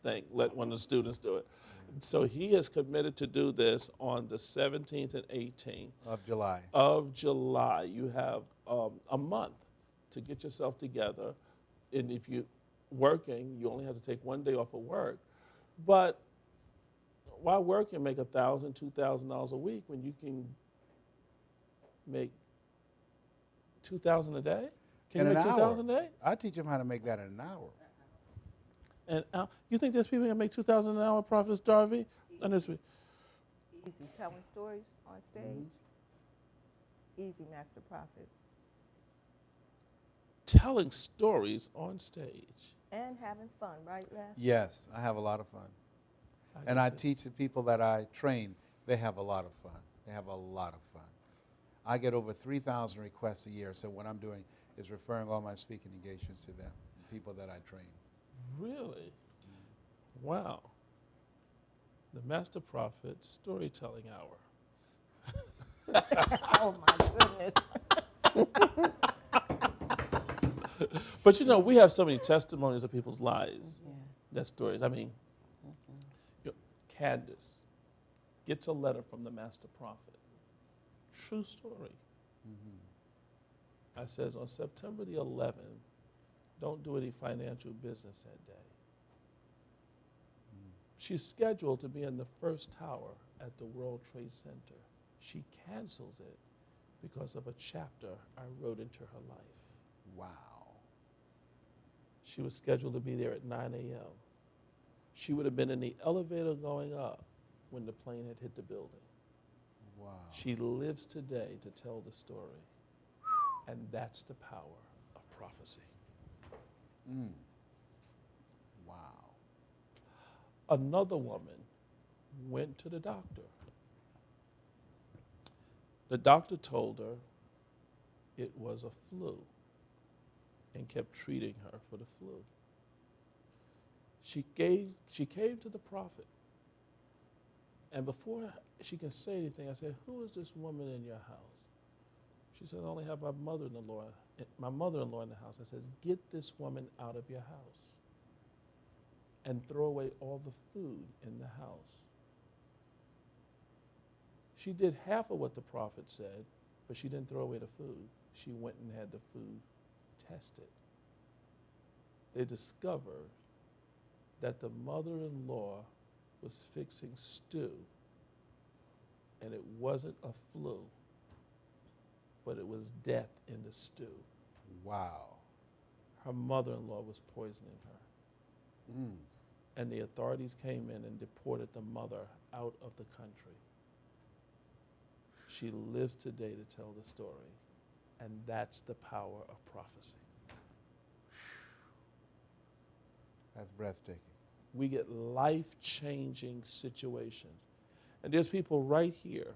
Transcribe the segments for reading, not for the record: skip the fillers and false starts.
think. Let one of the students do it. So he is committed to do this on the 17th and 18th Of July. of July. You have a month to get yourself together. And if you're working, you only have to take one day off of work. But while working, make $1,000, $2,000 a week when you can make $2,000 a day? Can In you an make hour. $2,000 a day? I teach them how to make that in an hour. And you think there's people that make $2,000 an hour, Prophetess Darby? And this week. Easy telling stories on stage. Easy, Master Prophet. Telling stories on stage. And having fun, right, Les? Yes, I have a lot of fun. And I teach the people that I train, they have a lot of fun. They have a lot of fun. I get over 3,000 requests a year, so what I'm doing is referring all my speaking engagements to them, people that I train. Really? Wow. The Master Prophet Storytelling Hour. Oh, my goodness. But you know, we have so many testimonies of people's lives. Yes. That stories. I mean, Candace gets a letter from the Master Prophet. True story. I says on September the 11th, don't do any financial business that day. She's scheduled to be in the first tower at the World Trade Center. She cancels it because of a chapter I wrote into her life. Wow. She was scheduled to be there at 9 a.m. She would have been in the elevator going up when the plane had hit the building. Wow. She lives today to tell the story. And that's the power of prophecy. Wow. Another woman went to the doctor. The doctor told her it was a flu and kept treating her for the flu. She came to the prophet. And before she can say anything, I said, who is this woman in your house? She said, I only have my mother-in-law in the house. I said, get this woman out of your house and throw away all the food in the house. She did half of what the prophet said, but she didn't throw away the food. She went and had the food tested. They discovered that the mother-in-law was fixing stew, and it wasn't a flu, but it was death in the stew. Wow. Her mother-in-law was poisoning her. And the authorities came in and deported the mother out of the country. She lives today to tell the story, and that's the power of prophecy. That's breathtaking. We get life-changing situations. And there's people right here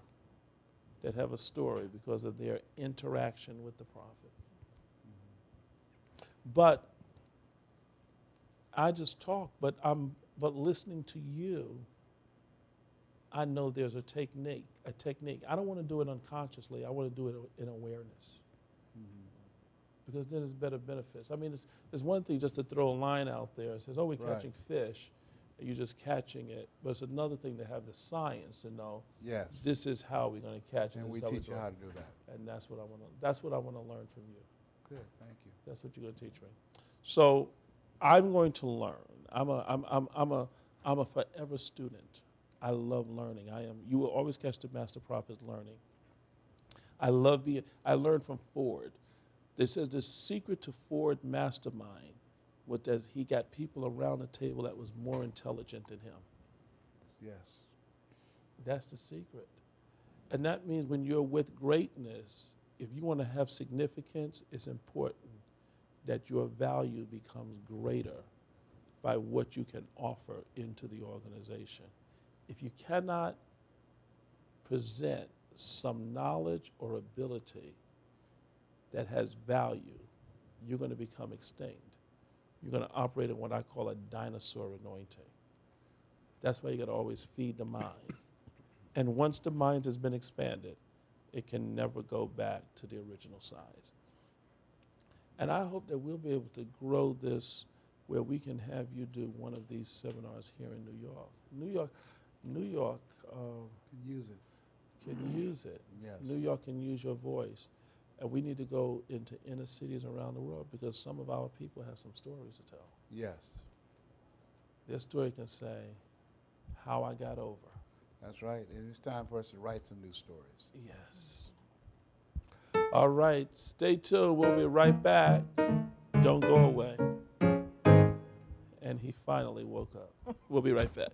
that have a story because of their interaction with the prophet. But I just talk, but listening to you, I know there's a technique. I don't want to do it unconsciously. I want to do it in awareness. Because then there's better benefits. I mean, it's one thing just to throw a line out there. It says, oh, we're catching fish, and you're just catching it. But it's another thing to have the science to know, Yes. this is how we're going to catch it. And we teach you how to do that. And that's what I want to learn from you. Good, thank you. That's what you're going to teach me. So I'm going to learn. I'm a forever student. I love learning. You will always catch the Master Prophet learning. I learned from Ford. It says the secret to Ford mastermind was that he got people around the table that was more intelligent than him. Yes. That's the secret. And that means when you're with greatness, if you want to have significance, it's important that your value becomes greater by what you can offer into the organization. If you cannot present some knowledge or ability that has value, you're going to become extinct. You're going to operate in what I call a dinosaur anointing. That's why you got to always feed the mind. And once the mind has been expanded, it can never go back to the original size. And I hope that we'll be able to grow this where we can have you do one of these seminars here in New York. New York Can use it. can use it. Yes. New York can use your voice. And we need to go into inner cities around the world because some of our people have some stories to tell. Yes. Their story can say how I got over. That's right. And it's time for us to write some new stories. Yes. All right, stay tuned. We'll be right back. Don't go away. And he finally woke up. We'll be right back.